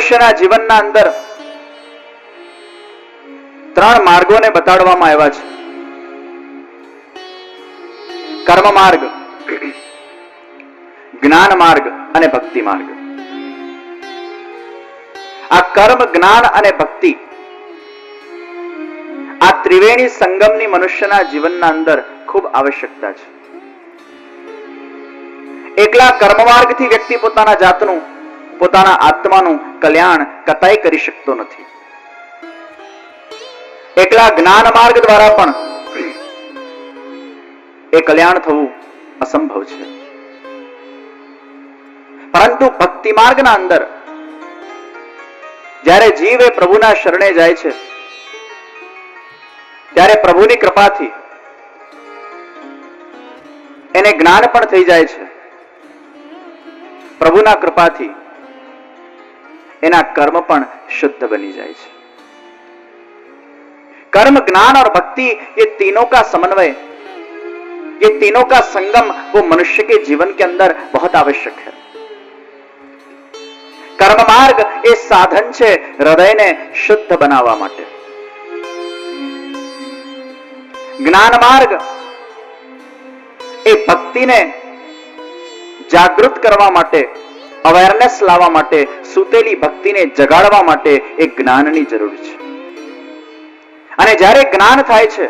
મનુષ્યના જીવનના અંદર ત્રણ માર્ગોને બતાડવામાં આવ્યા છે. કર્મ માર્ગ, જ્ઞાન માર્ગ અને ભક્તિ માર્ગ. આ કર્મ, જ્ઞાન અને ભક્તિ, આ ત્રિવેણી સંગમની મનુષ્યના જીવનના અંદર ખૂબ આવશ્યકતા છે. એકલા કર્મ માર્ગથી વ્યક્તિ પોતાના જાતનું, પોતાના આત્માનું કલ્યાણ કતાઈ કરી શકતો નથી. એકલા જ્ઞાન માર્ગ દ્વારા પણ એ કલ્યાણ થવું અસંભવ છે. પરંતુ ભક્તિ માર્ગના અંદર જ્યારે જીવ એ પ્રભુના શરણે જાય છે ત્યારે પ્રભુની કૃપાથી એને જ્ઞાન પણ થઈ જાય છે. પ્રભુના કૃપાથી એના કર્મ પણ शुद्ध बनी जाए છે. कर्म, ज्ञान और भक्ति, ये तीनों का समन्वय, ये तीनों का संगम वो मनुष्य के जीवन के अंदर बहुत आवश्यक है. कर्म मार्ग એ સાધન છે હૃદયને શુદ્ધ બનાવવા માટે. જ્ઞાન માર્ગ એ ભક્તિને જાગૃત કરવા માટે, અવેરનેસ લાવવા માટે, સૂતેલી ભક્તિને જગાડવા માટે એક જ્ઞાનની જરૂર છે. અને જ્યારે જ્ઞાન થાય છે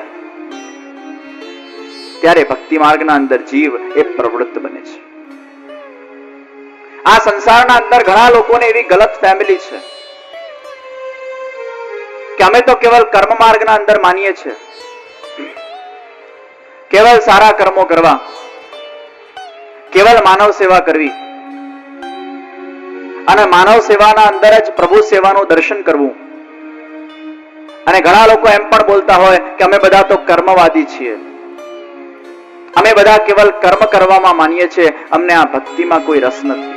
ત્યારે ભક્તિ માર્ગના અંદર જીવ એ પ્રવૃત્ત બને છે. આ સંસારના અંદર ઘણા લોકોને એવી ગલત ફેમિલી છે કે અમે તો કેવલ કર્મ માર્ગના અંદર માનીએ છીએ, કેવલ સારા કર્મો કરવા, કેવલ માનવ સેવા કરવી અને માનવ સેવાના અંદર જ પ્રભુ સેવાનું દર્શન કરવું. અને ઘણા લોકો એમ પણ બોલતા હોય કે અમે બધા તો કર્મવાદી છીએ, અમે બધા કેવલ કર્મ કરવામાં માનીએ છીએ, અમને આ ભક્તિમાં કોઈ રસ નથી.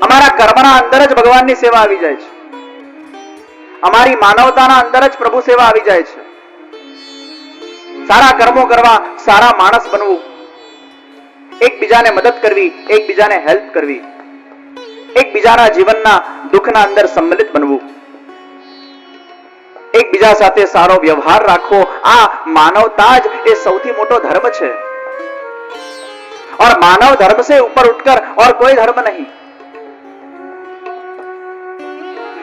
અમારા કર્મના અંદર જ ભગવાનની સેવા આવી જાય છે, અમારી માનવતાના અંદર જ પ્રભુ સેવા આવી જાય છે. સારા કર્મો કરવા, સારા માણસ બનવું, એકબીજાને મદદ કરવી, એકબીજાને હેલ્પ કરવી, એકબીજાના જીવનના દુઃખના અંદર સંમિલિત બનવું, એકબીજા સાથે સારો વ્યવહાર રાખવો, આ માનવતા જ એ સૌથી મોટો ધર્મ છે. और मानव धर्म से ऊपर उठकर और कोई धर्म नहीं.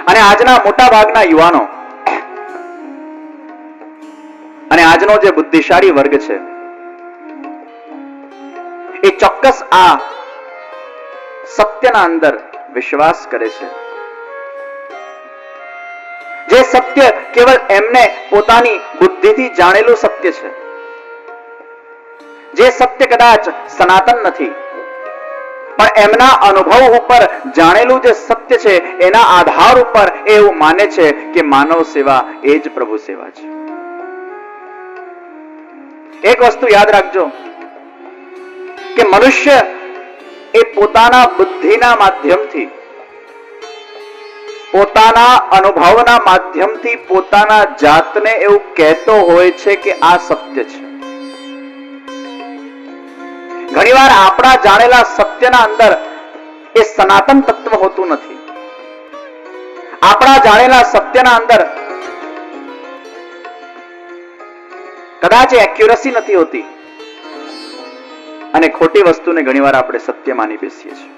અને આજના મોટા ભાગના યુવાનો અને આજનો જે બુદ્ધિશાળી વર્ગ છે એ ચોક્કસ આ સત્યના અંદર વિશ્વાસ કરે છે. જે સત્ય કેવલ એમને પોતાની બુદ્ધિથી જાણેલું સત્ય છે, જે સત્ય કદાચ સનાતન નથી પણ એમના અનુભવ ઉપર જાણેલું જે સત્ય છે એના આધાર ઉપર એવું માને છે કે માનવ સેવા એ જ પ્રભુ સેવા છે. એક વસ્તુ યાદ રાખજો કે મનુષ્ય એ પોતાના બુદ્ધિના માધ્યમથી, પોતાના અનુભવના માધ્યમથી પોતાના જાતને એવું કહેતો હોય છે કે આ સત્ય છે. ઘણીવાર આપણા જાણેલા સત્યના અંદર એ સનાતન તત્વ હોતું નથી. આપણા જાણેલા સત્યના અંદર કદાચ એક્યુરસી નથી હોતી અને ખોટી વસ્તુને ઘણીવાર આપણે સત્ય માની બેસીએ છીએ.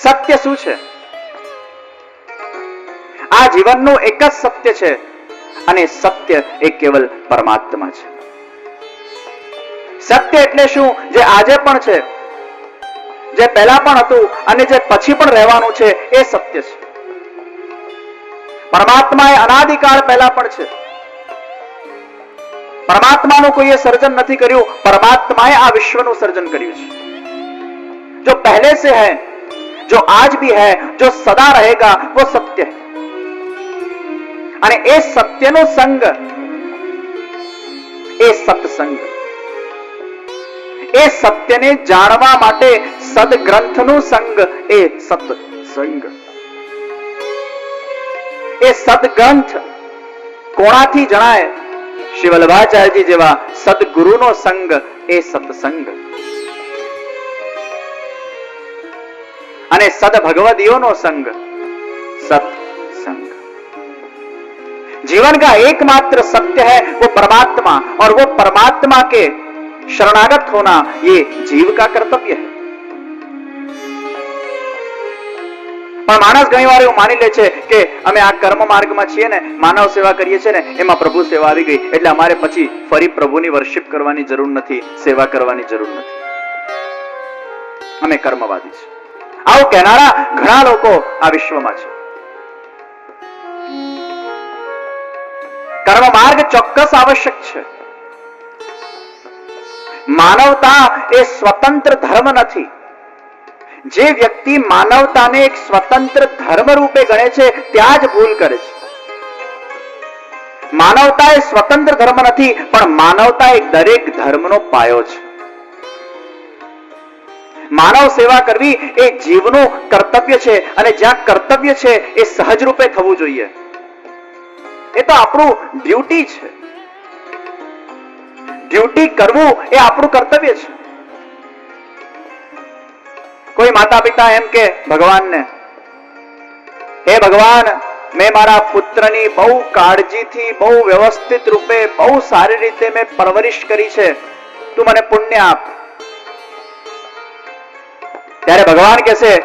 સત્ય શું છે? આ જીવનનું એક જ સત્ય છે અને સત્ય એ કેવલ પરમાત્મા છે. સત્ય એટલે શું? જે આજે પણ છે, જે પહેલા પણ હતું અને જે પછી પણ રહેવાનું છે એ સત્ય છે. પરમાત્મા એ અનાદિકાળ પહેલા પણ છે. પરમાત્માનું કોઈએ સર્જન નથી કર્યું, પરમાત્માએ આ વિશ્વનું સર્જન કર્યું છે. જો પહેલે से है, जो आज भी है, जो सदा रहेगा, वो सत्य है. અને એ સત્યનો સંગ એ સત્સંગ. એ સત્યને જાણવા માટે સદગ્રંથનું સંગ એ સત્સંગ. એ સદગ્રંથ કોણાથી જણાય? શ્રી વલ્લભાચાર્યજી જેવા સદગુરુનો સંગ એ સત્સંગ. અને सद्भगवदियों संग सत्संग। जीवन का एकमात्र सत्य है वो परमात्मा, और वो परमात्मा के शरणागत होना ये जीव का कर्तव्य है। પણ માણસ ઘણી વાર એવું માની લે છે કે અમે આ કર્મ માર્ગમાં છીએ ને, માનવ સેવા કરીએ છીએ ને, એમાં પ્રભુ સેવા આવી ગઈ એટલે અમારે પછી ફરી પ્રભુની વર્શિપ કરવાની જરૂર નથી, સેવા કરવાની જરૂર નથી, અમે કર્મવાદી છીએ। આવું કહેનારા ઘણા લોકો આ વિશ્વમાં છે। કર્મ માર્ગ ચોક્કસ આવશ્યક છે। માનવતા એ સ્વતંત્ર ધર્મ નથી। જે વ્યક્તિ માનવતાને એક સ્વતંત્ર ધર્મ રૂપે ગણે છે ત્યાં જ ભૂલ કરે છે। માનવતા એ સ્વતંત્ર ધર્મ નથી, પણ માનવતા એ દરેક ધર્મનો પાયો છે। માનવ સેવા કરવી એ જીવનું કર્તવ્ય છે, અને જ્યાં કર્તવ્ય છે એ સહજ રૂપે થવું જોઈએ। એ તો આપણું ડ્યુટી છે। ડ્યુટી કરવું એ આપણું કર્તવ્ય છે। कोई माता पिता एम के भगवान ने, हे भगवान, मैं मारा पुत्रनी बहु काळजीथी बहु व्यवस्थित रूपे बहु सारी रीते में परवरिश करी छे, तू मने पुण्य आप। त्यारे भगवान कहे,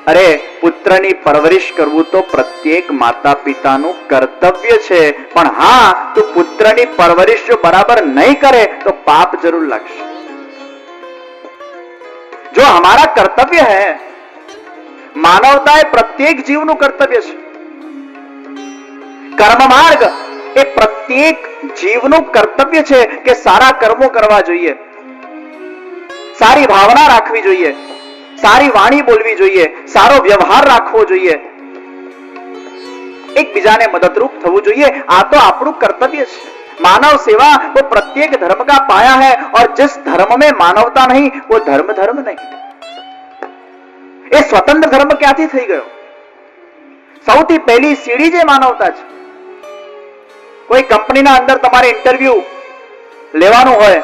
अरे पुत्रनी परवरिश करवू तो प्रत्येक माता पितानु कर्तव्य छे, पण हाँ तू पुत्रनी परवरिश जो बराबर नहीं करे तो पाप जरूर लगशे। जो हमारा कर्तव्य है, मानवता ए प्रत्येक जीवનું કર્તવ્ય છે। કર્મ માર્ગ એ પ્રત્યેક જીવનું કર્તવ્ય છે કે સારા કર્મો કરવા જોઈએ, સારી ભાવના રાખવી જોઈએ, સારી વાણી બોલવી જોઈએ, સારો વ્યવહાર રાખવો જોઈએ, એકબીજાને મદદરૂપ થવું જોઈએ। આ તો આપણું કર્તવ્ય છે। मानव सेवा वो प्रत्येक धर्म का पाया है, और जिस धर्म में मानवता नहीं वो धर्म धर्म नहीं। ये स्वतंत्र धर्म क्याथी थई गयो? सौथी पहली सीढ़ी जे मानवता छे। कोई कंपनीना अंदर तमारे इंटरव्यू लेवानुं होय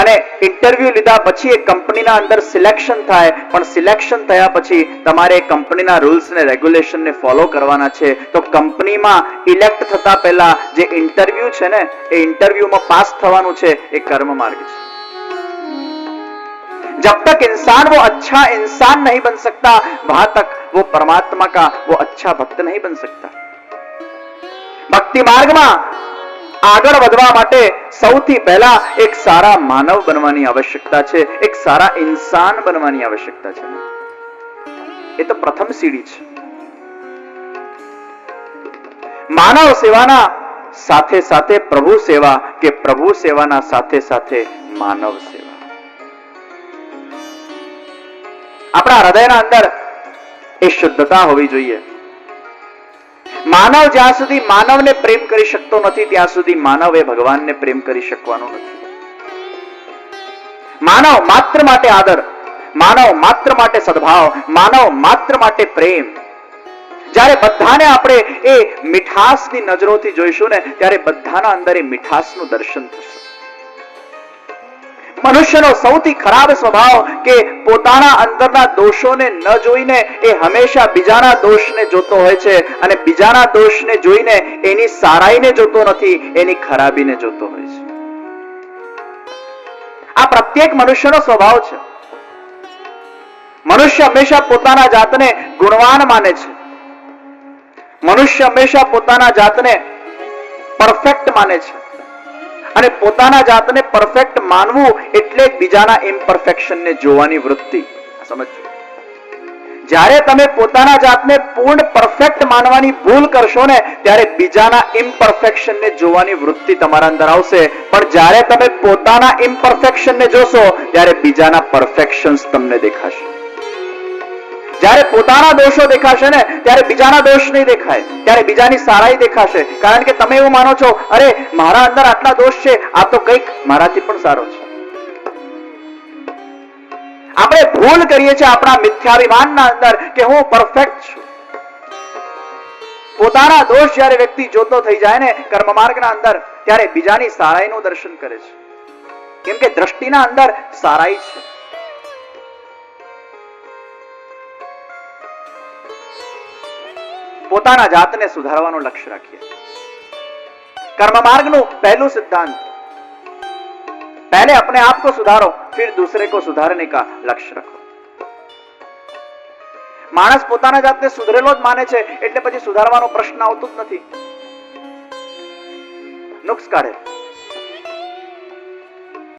અને इंटरव्यू લીધા પછી એક કંપનીના અંદર સિલેક્શન થાય, પણ સિલેક્શન થયા પછી તમારે કંપનીના રૂલ્સ ને રેગ્યુલેશન ને ફોલો કરવાના છે। તો કંપનીમાં ઇલેક્ટ થતા પહેલા જે ઇન્ટરવ્યુ છે ને, એ ઇન્ટરવ્યુમાં પાસ થવાનું છે, એ કર્મ માર્ગ છે। जब तक इंसान वो अच्छा इंसान नहीं बन सकता, वहां तक वो परमात्मा का वो अच्छा भक्त नहीं बन सकता। भक्ति मार्ग में આગળ વધવા માટે સૌથી પહેલા એક સારા માનવ બનવાની આવશ્યકતા છે, એક સારા ઇન્સાન બનવાની આવશ્યકતા છે। એ તો પ્રથમ સીડી છે। માનવ સેવાના સાથે સાથે પ્રભુ સેવા, કે પ્રભુ સેવાના સાથે સાથે માનવ સેવા। આપણા હૃદયના અંદર એ શુદ્ધતા હોવી જોઈએ। मानव ज्यां सुधी मानव ने प्रेम करी शकतो नथी, त्यां सुधी मानव ए भगवान ने प्रेम करी शकवानो नथी। मानव मात्र माटे आदर, मानव मात्र माटे सद्भाव, मानव मात्र माटे प्रेम। જ્યારે બધાને આપણે એ મીઠાસની નજરોથી જોઈશું ને, ત્યારે બધાના અંદર એ મીઠાસનું દર્શન થશે। મનુષ્યનો સૌથી ખરાબ સ્વભાવ કે પોતાના અંદરના દોષોને ન જોઈને એ હંમેશા બીજાના દોષને જોતો હોય છે, અને બીજાના દોષને જોઈને એની સારાઈને જોતો નથી, એની ખરાબીને જોતો હોય છે। આ પ્રત્યેક મનુષ્યનો સ્વભાવ છે। મનુષ્ય હંમેશા પોતાના જાતને ગુણવાન માને છે। મનુષ્ય હંમેશા પોતાના જાતને પરફેક્ટ માને છે, અને પોતાના જાતને પરફેક્ટ માનવું એટલે બીજાના ઇમ્પરફેક્શનને જોવાની વૃત્તિ। સમજો, જ્યારે તમે પોતાના જાતને પૂર્ણ પરફેક્ટ માનવાની ભૂલ કરશો ને, ત્યારે બીજાના ઇમ્પરફેક્શનને જોવાની વૃત્તિ તમારા અંદર આવશે। પણ જ્યારે તમે પોતાના ઇમ્પરફેક્શનને જોશો, ત્યારે બીજાના પરફેક્શન્સ તમને દેખાશે। જ્યારે પોતાના દોષો દેખાશે ને, ત્યારે બીજાના દોષ નહીં દેખાય, ત્યારે બીજાની સારાઈ દેખાશે। કારણ કે તમે એવું માનો છો, અરે મારા અંદર આટલા દોષ છે, આ તો કંઈક મારાથી પણ સારો છે। આપણે ભૂલ કરીએ છીએ આપણા મિથ્યાભિમાનના અંદર કે હું પરફેક્ટ છું। પોતાના દોષ જ્યારે વ્યક્તિ જોતો થઈ જાય ને કર્મ માર્ગના અંદર, ત્યારે બીજાની સારાઈનું દર્શન કરે છે, કેમ કે દ્રષ્ટિના અંદર સારાઈ છે। પોતાના જાતને સુધારવાનું લક્ષ્ય રાખીએ. कर्म मार्ग નું पहलू सिद्धांत, पहले अपने आप को सुधारो फिर दूसरे को सुधारने का लक्ष्य रखो. માણસ પોતાના જાતને સુધરેલો જ માને છે એટલે પછી સુધારવાનો પ્રશ્ન આવતો જ નથી. નુક્સ કાઢે.